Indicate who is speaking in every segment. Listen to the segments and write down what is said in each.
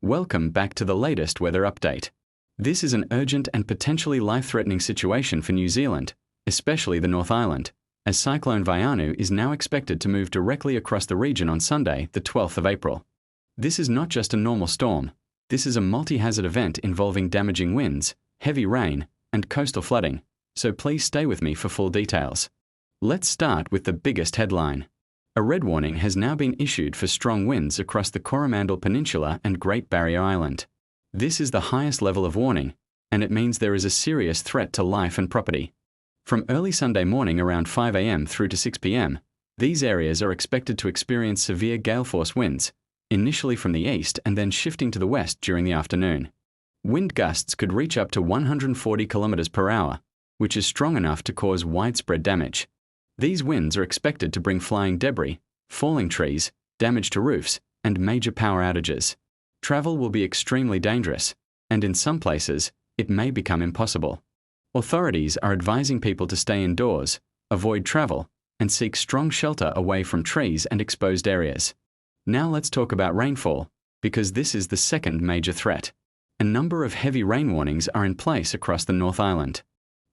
Speaker 1: Welcome back to the latest weather update. This is an urgent and potentially life-threatening situation for New Zealand, especially the North Island, as Cyclone Vaianu is now expected to move directly across the region on Sunday, the 12th of April. This is not just a normal storm. This is a multi-hazard event involving damaging winds, heavy rain, and coastal flooding, so please stay with me for full details. Let's start with the biggest headline. A red warning has now been issued for strong winds across the Coromandel Peninsula and Great Barrier Island. This is the highest level of warning, and it means there is a serious threat to life and property. From early Sunday morning around 5 a.m. through to 6 p.m., these areas are expected to experience severe gale-force winds, initially from the east and then shifting to the west during the afternoon. Wind gusts could reach up to 140 kilometers per hour, which is strong enough to cause widespread damage. These winds are expected to bring flying debris, falling trees, damage to roofs, and major power outages. Travel will be extremely dangerous, and in some places, it may become impossible. Authorities are advising people to stay indoors, avoid travel, and seek strong shelter away from trees and exposed areas. Now let's talk about rainfall, because this is the second major threat. A number of heavy rain warnings are in place across the North Island.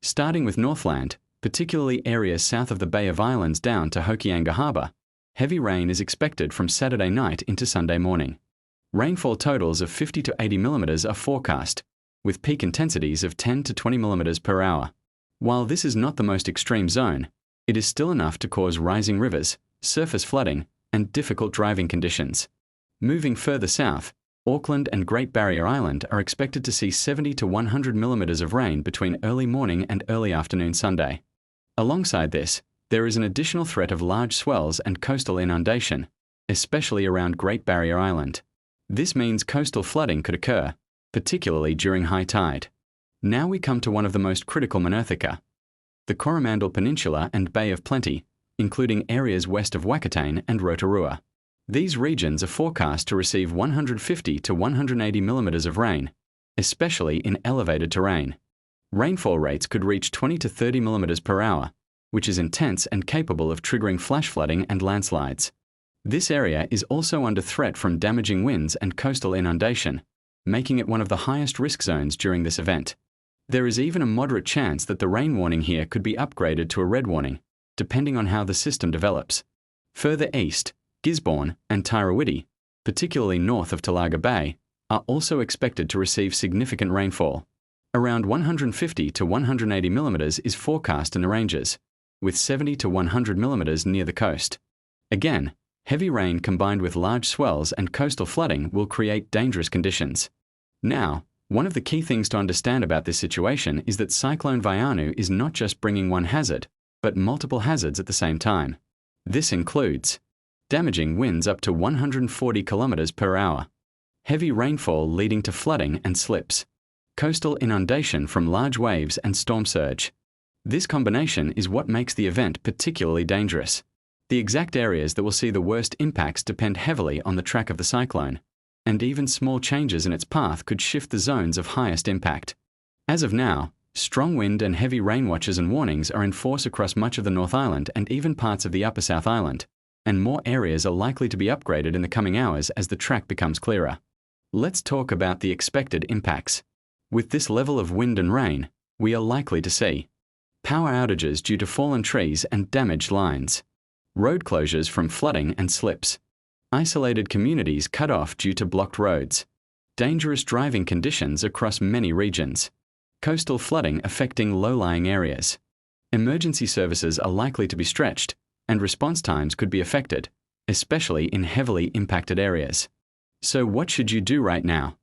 Speaker 1: Starting with Northland, particularly areas south of the Bay of Islands down to Hokianga Harbour, heavy rain is expected from Saturday night into Sunday morning. Rainfall totals of 50 to 80 millimeters are forecast, with peak intensities of 10 to 20 millimeters per hour. While this is not the most extreme zone, it is still enough to cause rising rivers, surface flooding, and difficult driving conditions. Moving further south, Auckland and Great Barrier Island are expected to see 70 to 100 millimeters of rain between early morning and early afternoon Sunday. Alongside this, there is an additional threat of large swells and coastal inundation, especially around Great Barrier Island. This means coastal flooding could occur, particularly during high tide. Now we come to one of the most critical Moenothica, the Coromandel Peninsula and Bay of Plenty, including areas west of Wakatane and Rotorua. These regions are forecast to receive 150 to 180 millimeters of rain, especially in elevated terrain. Rainfall rates could reach 20 to 30 millimeters per hour, which is intense and capable of triggering flash flooding and landslides. This area is also under threat from damaging winds and coastal inundation, making it one of the highest risk zones during this event. There is even a moderate chance that the rain warning here could be upgraded to a red warning, depending on how the system develops. Further east, Gisborne and Tairawhiti, particularly north of Talaga Bay, are also expected to receive significant rainfall. Around 150 to 180 millimeters is forecast in the ranges, with 70 to 100 millimeters near the coast. Again, heavy rain combined with large swells and coastal flooding will create dangerous conditions. Now, one of the key things to understand about this situation is that Cyclone Vaianu is not just bringing one hazard, but multiple hazards at the same time. This includes damaging winds up to 140 kilometers per hour, heavy rainfall leading to flooding and slips, coastal inundation from large waves and storm surge. This combination is what makes the event particularly dangerous. The exact areas that will see the worst impacts depend heavily on the track of the cyclone, and even small changes in its path could shift the zones of highest impact. As of now, strong wind and heavy rain watches and warnings are in force across much of the North Island and even parts of the Upper South Island, and more areas are likely to be upgraded in the coming hours as the track becomes clearer. Let's talk about the expected impacts. With this level of wind and rain, we are likely to see power outages due to fallen trees and damaged lines, road closures from flooding and slips, isolated communities cut off due to blocked roads, dangerous driving conditions across many regions, coastal flooding affecting low-lying areas. Emergency services are likely to be stretched, and response times could be affected, especially in heavily impacted areas. So what should you do right now?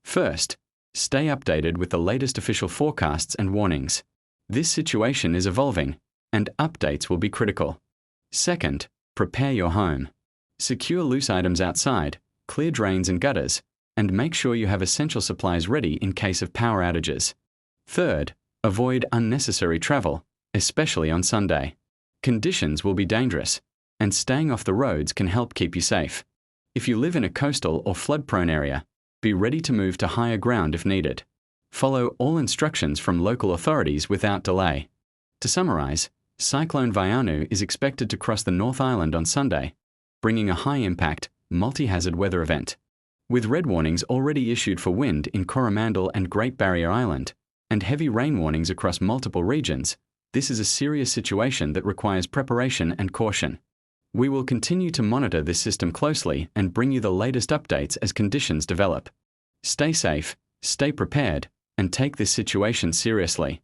Speaker 1: First, stay updated with the latest official forecasts and warnings. This situation is evolving, and updates will be critical. Second, prepare your home. Secure loose items outside, clear drains and gutters, and make sure you have essential supplies ready in case of power outages. Third, avoid unnecessary travel, especially on Sunday. Conditions will be dangerous, and staying off the roads can help keep you safe. If you live in a coastal or flood-prone area, be ready to move to higher ground if needed. Follow all instructions from local authorities without delay. To summarize, Cyclone Vaianu is expected to cross the North Island on Sunday, bringing a high-impact, multi-hazard weather event. With red warnings already issued for wind in Coromandel and Great Barrier Island, and heavy rain warnings across multiple regions, this is a serious situation that requires preparation and caution. We will continue to monitor this system closely and bring you the latest updates as conditions develop. Stay safe, stay prepared, and take this situation seriously.